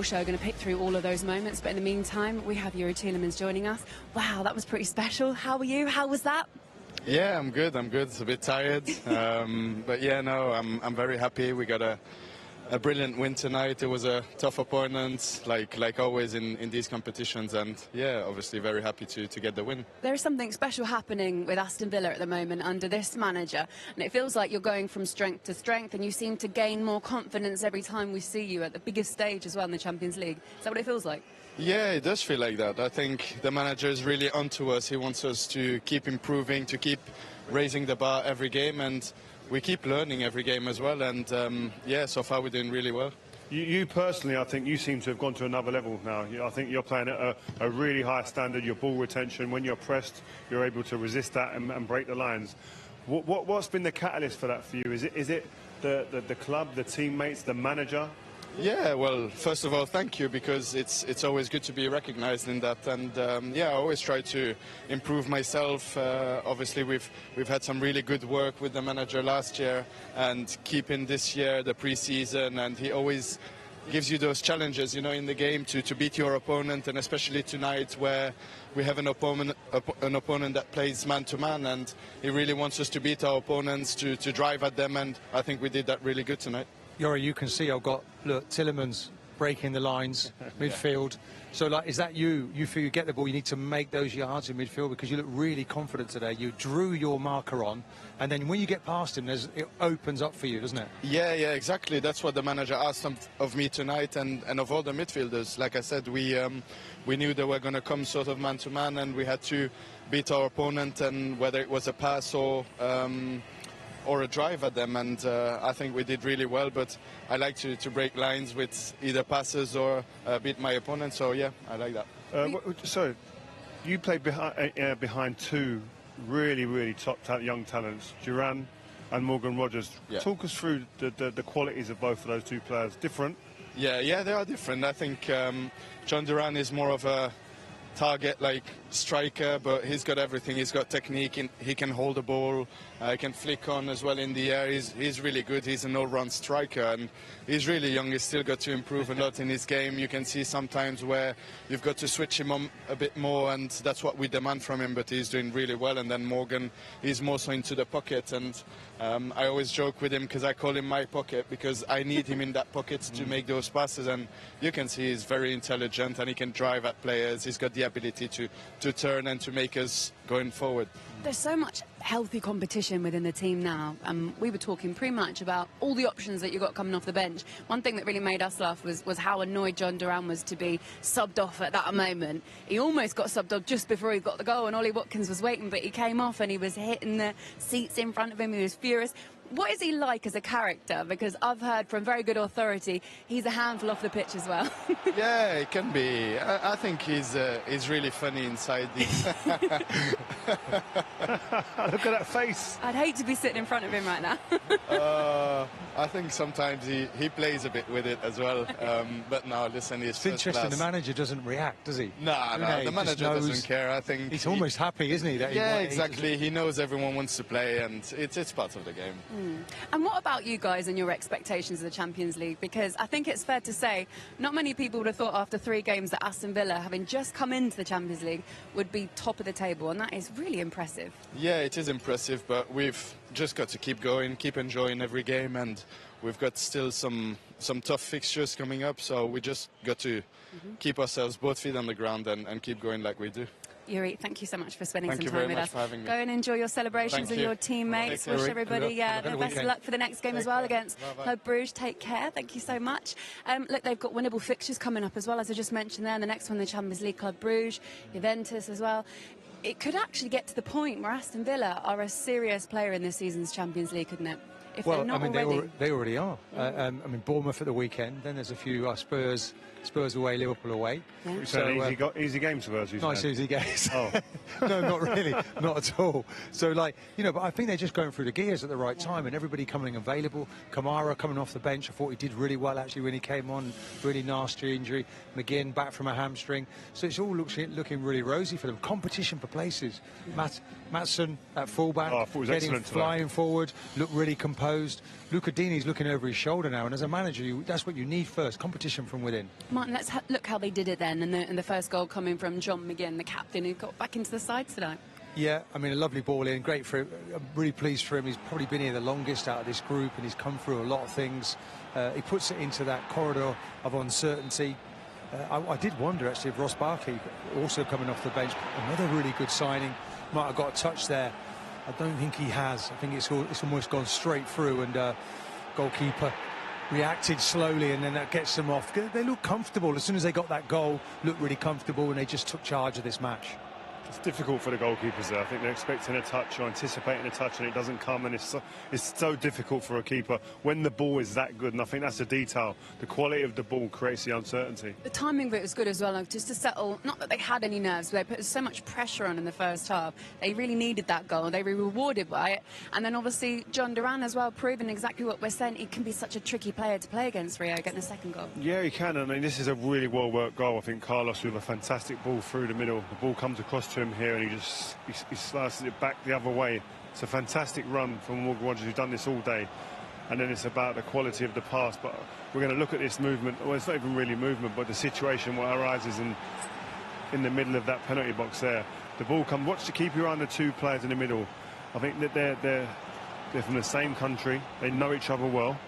Show going to pick through all of those moments, but in the meantime we have Youri Tielemans joining us. Wow, that was pretty special. How are you? How was that? Yeah, I'm good. It's a bit tired, but yeah, no, I'm very happy. We got a brilliant win tonight. It was a tough opponent, like always in these competitions, and yeah, obviously very happy to get the win. There is something special happening with Aston Villa at the moment under this manager, and it feels like you're going from strength to strength, and you seem to gain more confidence every time we see you at the biggest stage as well in the Champions League. Is that what it feels like? Yeah, it does feel like that. I think the manager is really onto us. He wants us to keep improving, to keep raising the bar every game, and we keep learning every game as well. And yeah, so far we're doing really well. You personally, I think you seem to have gone to another level now. I think you're playing at a really high standard. Your ball retention, when you're pressed, you're able to resist that and break the lines. What's been the catalyst for that for you? Is it the club, the teammates, the manager? Yeah, well, first of all, thank you, because it's always good to be recognized in that, and yeah, I always try to improve myself. Obviously, we've had some really good work with the manager last year, and keeping this year the pre-season, and he always gives you those challenges, you know, in the game to beat your opponent, and especially tonight where we have an opponent that plays man-to-man, and he really wants us to beat our opponents, to drive at them, and I think we did that really good tonight. Youri, you can see I've got, look, Tielemans breaking the lines, midfield. So, like, is that you? You feel you get the ball, you need to make those yards in midfield, because you look really confident today. You drew your marker on, and then when you get past him, it opens up for you, doesn't it? Yeah, exactly. That's what the manager asked of me tonight, and of all the midfielders. Like I said, we knew they were going to come sort of man-to-man, and we had to beat our opponent, and whether it was a pass or a drive at them, and I think we did really well, but I like to break lines with either passes or beat my opponent, so yeah, I like that. So, you played behind two really top young talents, Duran and Morgan Rogers. Yeah. Talk us through the qualities of both of those two players. Different? Yeah, they are different. I think John Duran is more of a target like striker, but he's got everything. He's got technique, and he can hold the ball, he can flick on as well in the air. He's really good. He's an all-round striker, and he's really young. He's still got to improve a lot in his game. You can see sometimes where you've got to switch him on a bit more, and that's what we demand from him, but he's doing really well. And then Morgan, he's more so into the pocket, and I always joke with him because I call him my pocket, because I need him in that pocket to make those passes, and you can see he's very intelligent, and he can drive at players. He's got the ability to turn and to make us going forward. There's so much healthy competition within the team now. We were talking pre-match about all the options that you got coming off the bench. One thing that really made us laugh was how annoyed John Duran was to be subbed off at that moment. He almost got subbed off just before he got the goal, and Ollie Watkins was waiting, but he came off and he was hitting the seats in front of him. He was furious. What is he like as a character? Because I've heard from very good authority he's a handful off the pitch as well. Yeah, it can be. I think he's really funny inside. Look at that face. I'd hate to be sitting in front of him right now. I think sometimes he plays a bit with it as well. But no, listen, he's It's interesting, class. the manager doesn't react, does he? No, the manager doesn't care. I think he's almost happy, isn't he? Yeah, exactly. He knows everyone wants to play, and it's part of the game. And what about you guys and your expectations of the Champions League? Because I think it's fair to say not many people would have thought after 3 games that Aston Villa, having just come into the Champions League, would be top of the table, and that is really impressive. Yeah, it is impressive, but we've just got to keep going, keep enjoying every game, and we've got still some tough fixtures coming up, so we just got to keep ourselves both feet on the ground and keep going like we do. Youri, thank you so much for spending Thank some you time very with much us. for having me. Go and enjoy your celebrations with your teammates. Wish everybody the best of luck for the next game as well against Club Bruges. Take care. Thank you so much. Look, they've got winnable fixtures coming up as well, as I just mentioned there. And the next one, the Champions League, Club Bruges, Juventus as well. It could actually get to the point where Aston Villa are a serious player in this season's Champions League, couldn't it? If well, they're not I mean, already. they already are. I mean, Bournemouth at the weekend. Then there's a few Spurs away, Liverpool away. Yeah. So easy game to us. Nice easy games. Oh. No, not really, not at all. So, like, you know, but I think they're just going through the gears at the right time, and everybody coming available. Kamara coming off the bench. I thought he did really well actually when he came on. Really nasty injury. McGinn back from a hamstring. So it's all looking really rosy for them. Competition for places. Maatsen at fullback, Oh, I thought he was getting excellent today. flying forward. Looked really composed. composed. Luca Dini's looking over his shoulder now, and as a manager, that's what you need first, competition from within. Martin, let's look how they did it then, and the first goal coming from John McGinn, the captain, who got back into the side tonight. Yeah, I mean, a lovely ball in, great for him. I'm really pleased for him. He's probably been here the longest out of this group, and he's come through a lot of things. He puts it into that corridor of uncertainty. I did wonder, actually, if Ross Barkley, also coming off the bench, another really good signing, might have got a touch there. I don't think he has. I think it's almost gone straight through, and goalkeeper reacted slowly, and then that gets them off. They look comfortable. As soon as they got that goal, looked really comfortable, and they just took charge of this match. It's difficult for the goalkeepers there. I think they're expecting a touch or anticipating a touch, and it doesn't come, and it's so difficult for a keeper when the ball is that good. And I think that's the detail. The quality of the ball creates the uncertainty. The timing of it was good as well, like, just to settle. Not that they had any nerves, but they put so much pressure on in the first half. They really needed that goal. They were rewarded by it. And then obviously John Duran as well, proving exactly what we're saying. He can be such a tricky player to play against, Rio, getting a second goal. Yeah, he can. I mean, this is a really well-worked goal. I think Carlos with a fantastic ball through the middle. The ball comes across to him here, and he slices it back the other way. It's a fantastic run from Morgan Rogers, who's done this all day. And then it's about the quality of the pass. But we're going to look at this movement. Well, it's not even really movement, but the situation what arises in the middle of that penalty box there. The ball comes. Watch the keeper around the two players in the middle. I think that they're from the same country. They know each other well.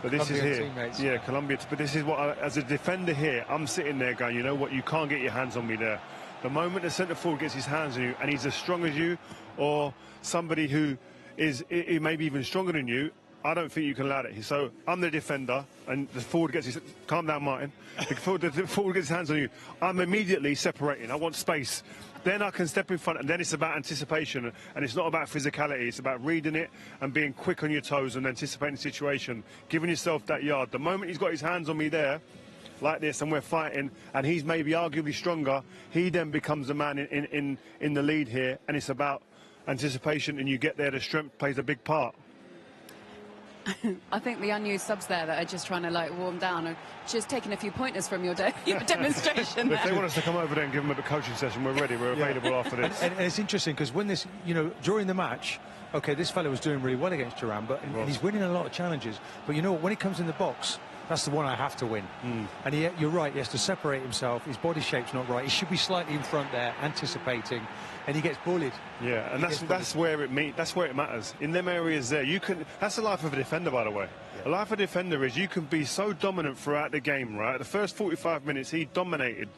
But this is here. Teammates. Yeah, Colombia. But this is what, as a defender here, I'm sitting there going, you know what, you can't get your hands on me there. The moment the centre forward gets his hands on you and he's as strong as you, or somebody who is maybe even stronger than you, I don't think you can allow it. So I'm the defender, and the forward gets his... Calm down, Martin. The forward gets his hands on you. I'm immediately separating. I want space. Then I can step in front, and then it's about anticipation. And it's not about physicality. It's about reading it and being quick on your toes and anticipating the situation, giving yourself that yard. The moment he's got his hands on me there, like this, and we're fighting, and he's maybe arguably stronger, he then becomes the man in the lead here, and it's about anticipation, and you get there, the strength plays a big part. I think the unused subs there that are just trying to like warm down are just taking a few pointers from your demonstration there. If they want us to come over there and give them a coaching session, we're ready, we're available after this. And it's interesting because when this, you know, during the match, okay, this fella was doing really well against Duran, but and he's winning a lot of challenges. But you know what, when he comes in the box, that's the one I have to win. And you're right, he has to separate himself. His body shape's not right. He should be slightly in front there, anticipating, and he gets bullied. Yeah, and that's where it matters. In them areas there, you can. That's the life of a defender, by the way. Yeah. The life of a defender is you can be so dominant throughout the game, right? The first 45 minutes, he dominated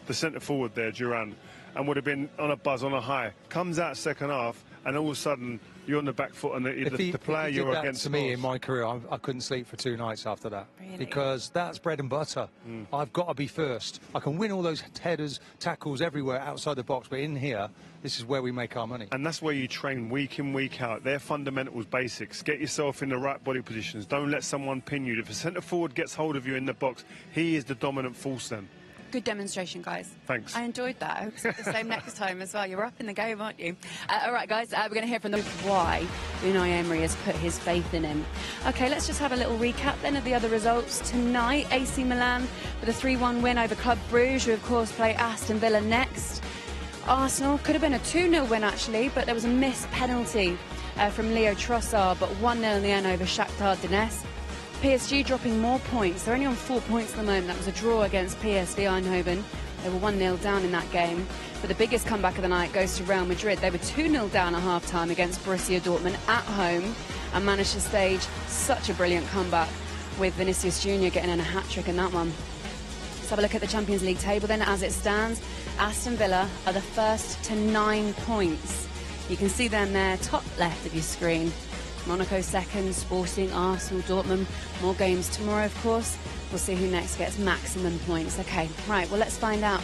the centre forward there, Duran, and would have been on a buzz, on a high. Comes out second half, and all of a sudden you're on the back foot, and the player you're against. To me, in my career, I couldn't sleep for 2 nights after that. Really? Because that's bread and butter. I've got to be first. I can win all those headers, tackles everywhere outside the box, but in here, this is where we make our money. And that's where you train week in, week out. They're fundamentals, basics. Get yourself in the right body positions. Don't let someone pin you. If a centre forward gets hold of you in the box, he is the dominant force then. Good demonstration, guys. Thanks. I enjoyed that. I hope it's the same next time as well. You're up in the game, aren't you? All right, guys, we're going to hear from them why Unai Emery has put his faith in him. OK, let's just have a little recap then of the other results. Tonight, AC Milan with a 3-1 win over Club Bruges, who, of course, play Aston Villa next. Arsenal could have been a 2-0 win, actually, but there was a missed penalty from Leo Trossard, but 1-0 in the end over Shakhtar Donetsk. PSG dropping more points. They're only on 4 points at the moment. That was a draw against PSV Eindhoven. They were 1-0 down in that game. But the biggest comeback of the night goes to Real Madrid. They were 2-0 down at half-time against Borussia Dortmund at home and managed to stage such a brilliant comeback with Vinicius Jr. getting in a hat-trick in that one. Let's have a look at the Champions League table then as it stands. Aston Villa are the first to 9 points. You can see them there, top left of your screen. Monaco second, Sporting, Arsenal, Dortmund. More games tomorrow, of course. We'll see who next gets maximum points. OK, right, well, let's find out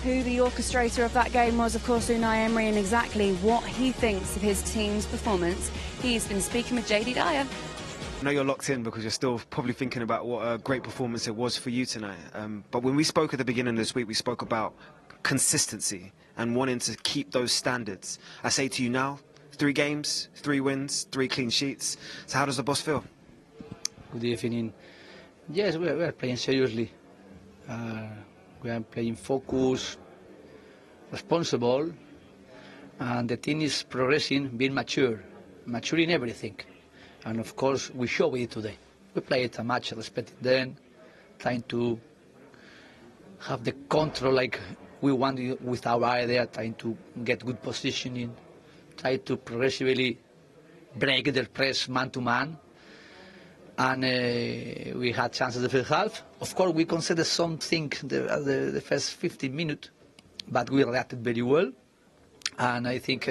who the orchestrator of that game was. Of course, Unai Emery, and exactly what he thinks of his team's performance. He's been speaking with JD Dyer. I know you're locked in because you're still probably thinking about what a great performance it was for you tonight. But when we spoke at the beginning of this week, we spoke about consistency and wanting to keep those standards. I say to you now, 3 games, 3 wins, 3 clean sheets. So how does the boss feel? Good evening. Yes, we are playing seriously. We are playing focused, responsible, and the team is progressing, being mature in everything. And of course, we showed it today. We played a match respecting them, trying to have the control like we want with our idea, trying to get good positioning, try to progressively break their press man-to-man. And we had chances in the first half. Of course, we conceded something the first 15 minutes, but we reacted very well. And I think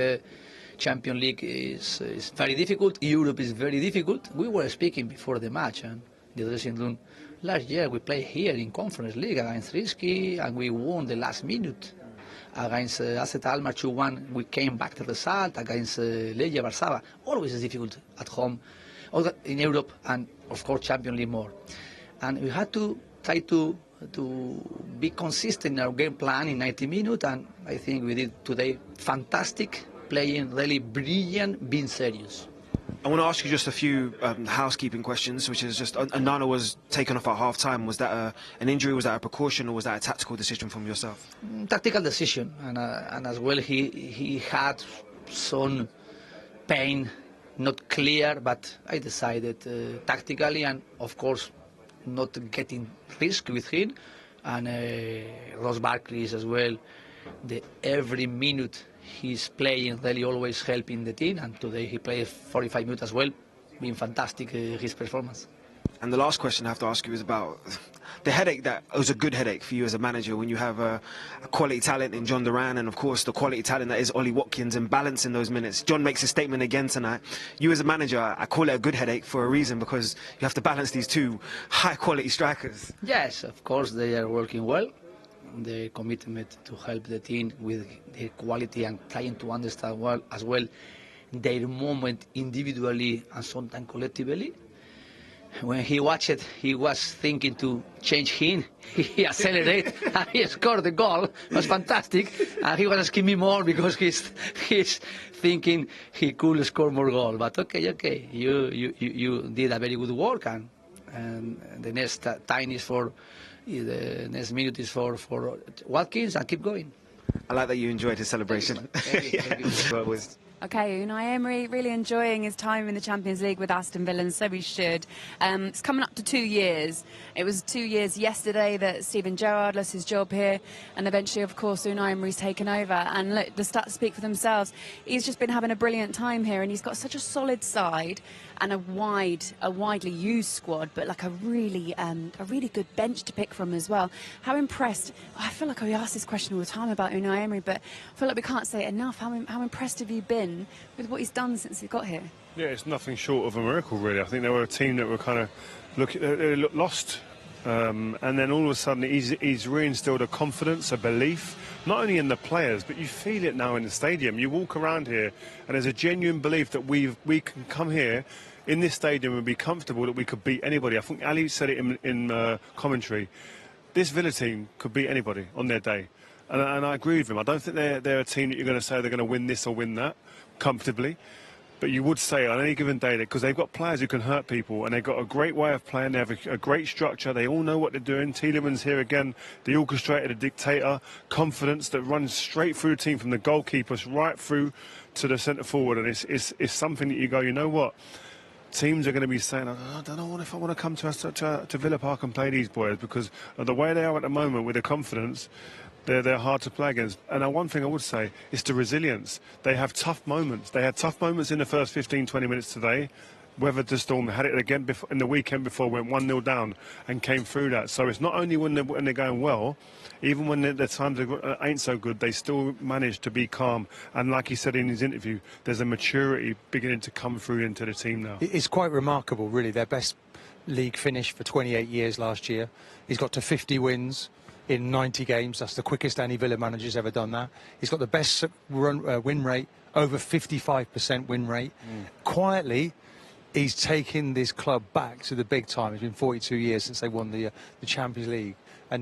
Champions League is very difficult. Europe is very difficult. We were speaking before the match and the dressing room. Last year we played here in Conference League against Risky and we won the last minute. Against Asset Almar 2-1, we came back to the result. Against Legia Varsava, always is difficult at home. In Europe and of course Champions League more. And we had to try to be consistent in our game plan in 90 minutes, and I think we did today fantastic, playing really brilliant, being serious. I want to ask you just a few housekeeping questions, which is just, Onana was taken off at half-time. Was that an injury, was that a precaution, or was that a tactical decision from yourself? Tactical decision, and as well he had some pain, not clear, but I decided tactically, and of course not getting risk with him. And Ross Barkley as well, every minute he's playing really always helping the team, and today he played 45 minutes as well, being fantastic his performance. And the last question I have to ask you is about the headache that was a good headache for you as a manager when you have a quality talent in John Duran and of course the quality talent that is Ollie Watkins, and balancing those minutes. John makes a statement again tonight. You as a manager, I call it a good headache for a reason, because you have to balance these two high quality strikers. Yes, of course they are working well. The commitment to help the team with their quality and trying to understand well as well their moment individually and sometimes collectively. When he watched it, he was thinking to change him. He accelerated and he scored the goal. It was fantastic. And he was asking me more because he's thinking he could score more goals. But okay, you did a very good work, and the next time is for the next minute is for Watkins, and keep going. I like that you enjoyed his celebration. Okay, Unai Emery really enjoying his time in the Champions League with Aston Villa, and so he should. It's coming up to 2 years. It was 2 years yesterday that Steven Gerrard lost his job here, and eventually, of course, Unai Emery's taken over. And look, the stats speak for themselves. He's just been having a brilliant time here, and he's got such a solid side and a widely used squad, but like a really good bench to pick from as well. How impressed? I feel like we ask this question all the time about Unai Emery, but I feel like we can't say it enough. How impressed have you been with what he's done since he got here? Yeah, it's nothing short of a miracle, really. I think they were a team that were kind of they looked lost, and then all of a sudden he's reinstilled a confidence, a belief, not only in the players, but you feel it now in the stadium. You walk around here, and there's a genuine belief that we can come here in this stadium and be comfortable that we could beat anybody. I think Ali said it in commentary. This Villa team could beat anybody on their day. And I agree with him. I don't think they're a team that you're going to say they're going to win this or win that comfortably. But you would say on any given day, because they've got players who can hurt people, and they've got a great way of playing. They have a great structure. They all know what they're doing. Tielemans here again, the orchestrator, the dictator, confidence that runs straight through the team from the goalkeepers right through to the centre forward. And it's something that you go, you know what? Teams are going to be saying, I don't know if I want to come to Villa Park and play these boys, because of the way they are at the moment with the confidence. They're hard to play against. And one thing I would say is the resilience. They have tough moments. They had tough moments in the first 15, 20 minutes today. Weathered the storm. They had it again in the weekend before, went 1-0 down and came through that. So it's not only when they're going well, even when their times ain't so good, they still manage to be calm. And like he said in his interview, there's a maturity beginning to come through into the team now. It's quite remarkable, really. Their best league finish for 28 years last year. He's got to 50 wins in 90 games. That's the quickest any Villa manager's ever done that. He's got the best win rate, over 55% win rate. Quietly, he's taken this club back to the big time. It's been 42 years since they won the Champions League.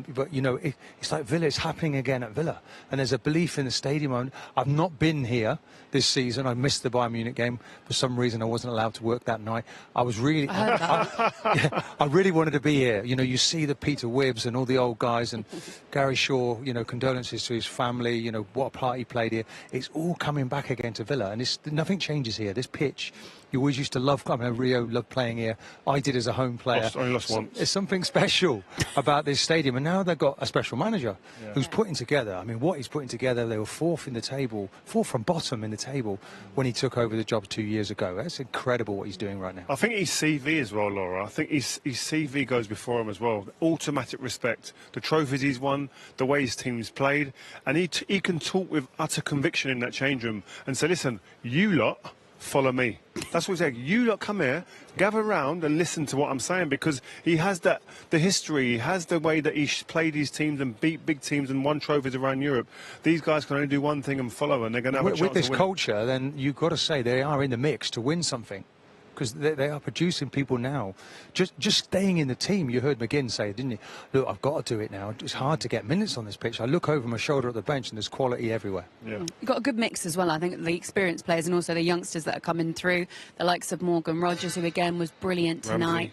But you know, it's like Villa. It's happening again at Villa, and there's a belief in the stadium. I've not been here this season. I missed the Bayern Munich game for some reason. I wasn't allowed to work that night. I was really, I really wanted to be here. You know, you see the Peter Wibbs and all the old guys, and Gary Shaw. You know, condolences to his family. You know what a part he played here. It's all coming back again to Villa, and nothing changes here. This pitch You always used to love, I mean, Rio loved playing here. I did as a home player. Only lost once. There's something special about this stadium, and now they've got a special manager who's putting together, I mean, what he's putting together, they were fourth in the table, fourth from bottom in the table when he took over the job 2 years ago. That's incredible what he's doing right now. I think his CV as well, Laura. I think his CV goes before him as well. Automatic respect, the trophies he's won, the way his team's played, and he can talk with utter conviction in that change room and say, listen, you lot follow me. That's what he's saying. You lot come here, gather round and listen to what I'm saying, because he has the history, he has the way that he's played his teams and beat big teams and won trophies around Europe. These guys can only do one thing and follow, and they're going to have a chance with this to win. culture, then you've got to say they are in the mix to win something, because they are producing people now. Just staying in the team, you heard McGinn say, didn't you? Look, I've got to do it now. It's hard to get minutes on this pitch. I look over my shoulder at the bench and there's quality everywhere. Yeah. You've got a good mix as well, I think, the experienced players and also the youngsters that are coming through, the likes of Morgan Rogers, who again was brilliant tonight,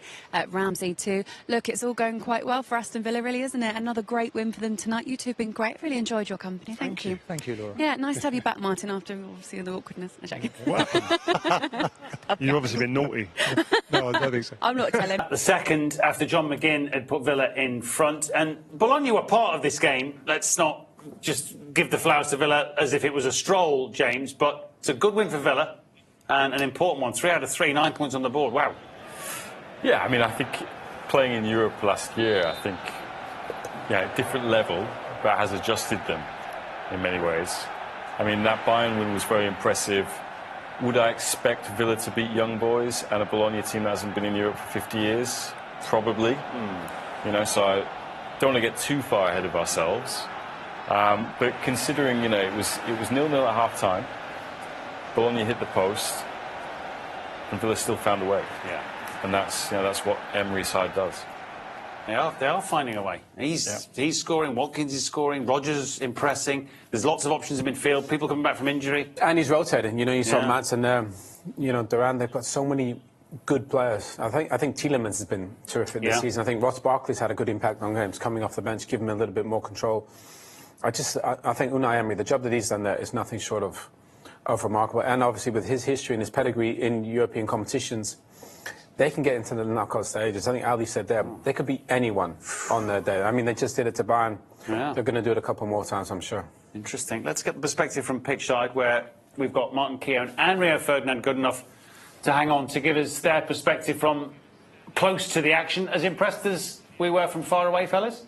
Ramsey too. Look, it's all going quite well for Aston Villa, really, isn't it? Another great win for them tonight. You two have been great. Really enjoyed your company. Thank you. Thank you, Laura. Yeah, nice to have you back, Martin, after obviously the awkwardness. You've obviously been naughty. No, I don't think so. I'm not telling. The second, after John McGinn had put Villa in front, and Bologna were part of this game. Let's not just give the flowers to Villa as if it was a stroll, James, but it's a good win for Villa and an important one. 3 out of 3, 9 points on the board. Wow. Yeah, I mean, I think playing in Europe last year, I think, different level, but has adjusted them in many ways. I mean, that Bayern win was very impressive. Would I expect Villa to beat young boys and a Bologna team that hasn't been in Europe for 50 years? Probably. So I don't want to get too far ahead of ourselves. But considering, it was 0-0 at half-time, Bologna hit the post, and Villa still found a way. Yeah. And that's what Emery's side does. They are finding a way. He's scoring, Watkins is scoring, Rogers impressing. There's lots of options in midfield, people coming back from injury. And he's rotating. You saw Mats and, Duran, they've got so many good players. I think Tielemans has been terrific this season. I think Ross Barkley's had a good impact on games, coming off the bench, giving him a little bit more control. I think Unai Emery, the job that he's done there is nothing short of remarkable. And obviously with his history and his pedigree in European competitions, they can get into the knockout stages. I think Ali said there, they could beat anyone on their day. I mean, they just did it to Bayern. Yeah. They're going to do it a couple more times, I'm sure. Interesting. Let's get the perspective from pitch side, where we've got Martin Keown and Rio Ferdinand good enough to hang on to give us their perspective from close to the action. As impressed as we were from far away, fellas?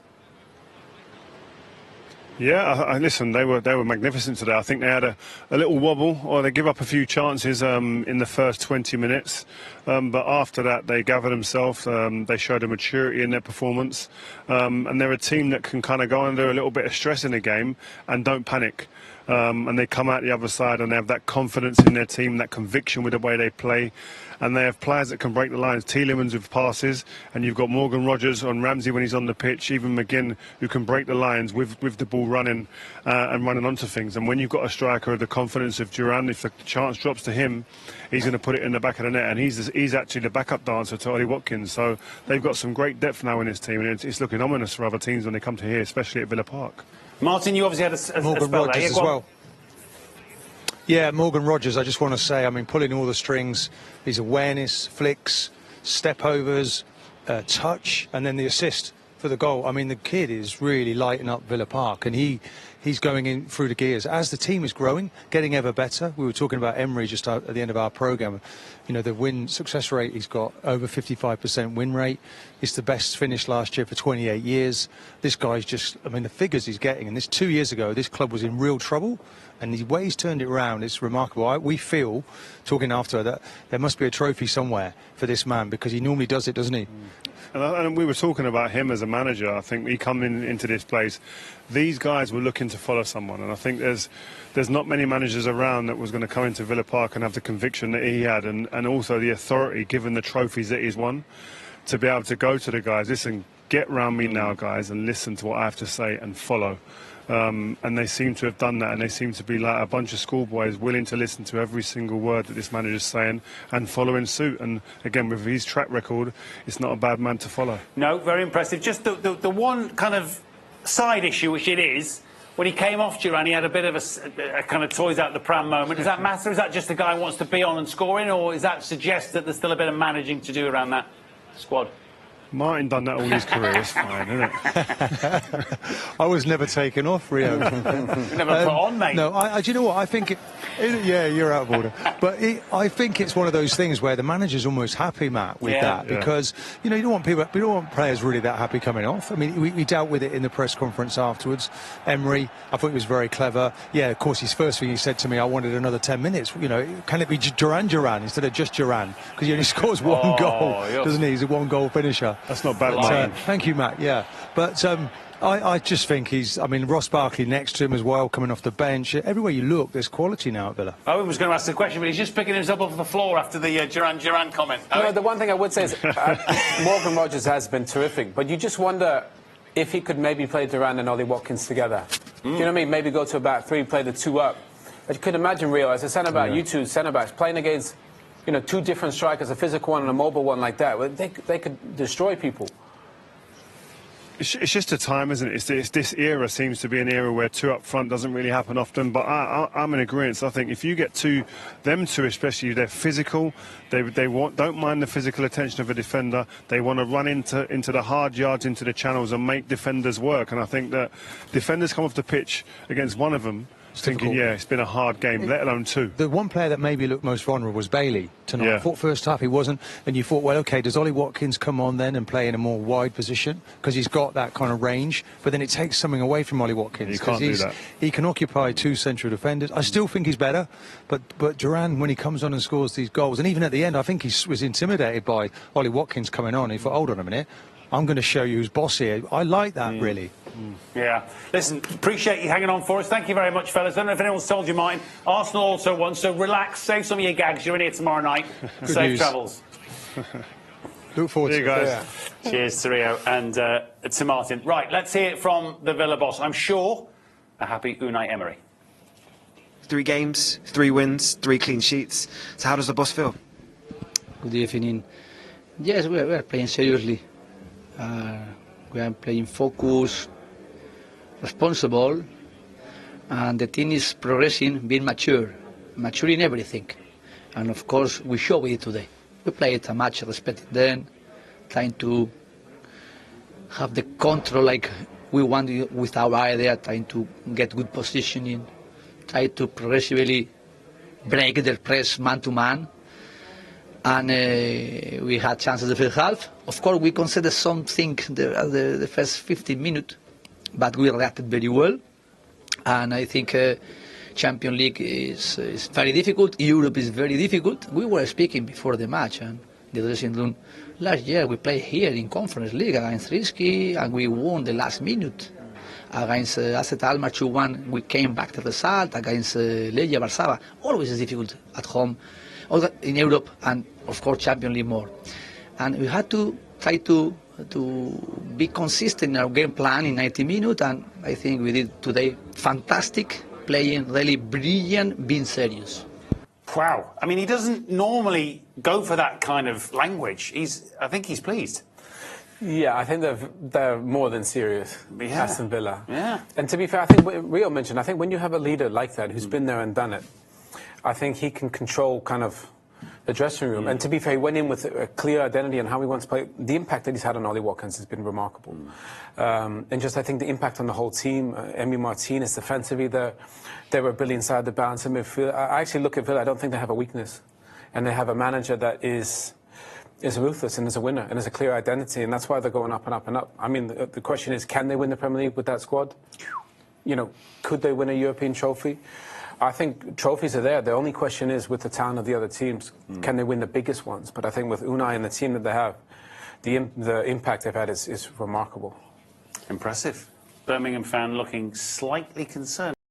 Yeah, listen, they were magnificent today. I think they had a little wobble, or they give up a few chances in the first 20 minutes. But after that, they gathered themselves. They showed a maturity in their performance. And they're a team that can kind of go under a little bit of stress in the game and don't panic. And they come out the other side and they have that confidence in their team, that conviction with the way they play. And they have players that can break the lines. Tielemans with passes, and you've got Morgan Rogers on Ramsey when he's on the pitch, even McGinn, who can break the lines with the ball running and running onto things. And when you've got a striker of the confidence of Duran, if the chance drops to him, he's going to put it in the back of the net. And he's actually the backup dancer to Ollie Watkins. So they've got some great depth now in this team, and it's looking ominous for other teams when they come to here, especially at Villa Park. Martin, you obviously had a Morgan spell Rogers there. as well. Yeah, Morgan Rogers, I just want to say, I mean, pulling all the strings, his awareness, flicks, step-overs, touch, and then the assist for the goal. I mean, the kid is really lighting up Villa Park, and he's going in through the gears. As the team is growing, getting ever better, we were talking about Emery just at the end of our programme. The win success rate, he's got over 55% win rate. It's the best finish last year for 28 years. This guy's just, I mean, the figures he's getting, and this 2 years ago, this club was in real trouble. And the way he's turned it around is remarkable. We feel, talking after, that there must be a trophy somewhere for this man, because he normally does it, doesn't he? And we were talking about him as a manager. I think he come into this place, these guys were looking to follow someone, and I think there's not many managers around that was going to come into Villa Park and have the conviction that he had, and also the authority, given the trophies that he's won, to be able to go to the guys, listen, get round me now, guys, and listen to what I have to say and follow. And they seem to have done that, and they seem to be like a bunch of schoolboys willing to listen to every single word that this manager's saying and following suit. And again, with his track record, it's not a bad man to follow. No, very impressive. Just the one kind of side issue, which it is, when he came off Duran, he had a bit of a kind of toys out the pram moment. Does that matter? Is that just a guy who wants to be on and scoring, or does that suggest that there's still a bit of managing to do around that squad? Martin done that all his career. It's fine, isn't it? I was never taken off, Rio. Never put on, mate. No, do you know what? I think yeah, you're out of order. But I think it's one of those things where the manager's almost happy, Matt, with that, because you don't want players really that happy coming off. I mean, we dealt with it in the press conference afterwards. Emery, I thought he was very clever. Yeah, of course, his first thing he said to me, I wanted another 10 minutes. Can it be Duran instead of just Duran? Because he only scores one goal, doesn't he? He's a one-goal finisher. That's not bad. Thank you, Matt. Yeah, but I just think Ross Barkley next to him as well, coming off the bench. Everywhere you look, there's quality now at Villa. Owen was going to ask the question, but he's just picking himself off the floor after the Duran comment. No, the one thing I would say is Morgan Rogers has been terrific, but you just wonder if he could maybe play Duran and Ollie Watkins together. Do you know what I mean? Maybe go to about 3, play the 2 up. I could imagine, Rio, as a centre-back, you two centre-backs, playing against 2 different strikers, a physical one and a mobile one like that. They could destroy people. It's just a time, isn't it? It's this era seems to be an era where 2 up front doesn't really happen often. But I'm in agreement. I think if you get them two especially, they're physical. They don't mind the physical attention of a defender. They want to run into the hard yards, into the channels, and make defenders work. And I think that defenders come off the pitch against one of them thinking, it's been a hard game, let alone 2. The one player that maybe looked most vulnerable was Bailey tonight. Yeah. I thought first half he wasn't, and you thought, well, OK, does Ollie Watkins come on then and play in a more wide position? Because he's got that kind of range, but then it takes something away from Ollie Watkins. You can't do that. He can occupy 2 central defenders. I still think he's better, but Duran, when he comes on and scores these goals, and even at the end, I think he was intimidated by Ollie Watkins coming on. He thought, hold on a minute, I'm going to show you who's boss here. I like that, really. Yeah. Listen, appreciate you hanging on for us. Thank you very much, fellas. I don't know if anyone's told you, Martin. Arsenal also won, so relax, save some of your gags. You're in here tomorrow night. Safe travels. Look forward to it, guys. Cheers to Rio and to Martin. Right, let's hear it from the Villa boss. I'm sure a happy Unai Emery. 3 games, 3 wins, 3 clean sheets. So how does the boss feel? Good evening. Yes, we are playing seriously. We are playing focused, responsible, and the team is progressing, being mature in everything. And of course, we show it today. We played a match respecting them, trying to have the control like we want with our idea, trying to get good positioning, try to progressively break their press man to man. And we had chances the first half. Of course, we conceded something the first 15 minutes, but we reacted very well. And I think Champions League is very difficult. Europe is very difficult. We were speaking before the match and the dressing room. Last year we played here in Conference League against Risky, and we won the last minute. Against Asset Almar 2-1, we came back to the result. Against Legia Varsava, always is difficult at home. In Europe, and of course Champions League more. And we had to try to be consistent in our game plan in 90 minutes, and I think we did today fantastic, playing really brilliant, being serious. Wow. I mean, he doesn't normally go for that kind of language. I think he's pleased. Yeah, I think they're more than serious, Aston Villa. Yeah. And to be fair, I think what Rio mentioned, I think when you have a leader like that who's been there and done it, I think he can control kind of the dressing room. And to be fair, he went in with a clear identity and how he wants to play. The impact that he's had on Ollie Watkins has been remarkable. And just I think the impact on the whole team, Emi Martinez defensively, they were brilliant inside the balance in midfield. I actually look at Villa, I don't think they have a weakness. And they have a manager that is ruthless and is a winner and has a clear identity, and that's why they're going up and up and up. I mean, the question is, can they win the Premier League with that squad? Could they win a European trophy? I think trophies are there. The only question is, with the talent of the other teams, can they win the biggest ones? But I think with Unai and the team that they have, the impact they've had is remarkable. Impressive. Birmingham fan looking slightly concerned.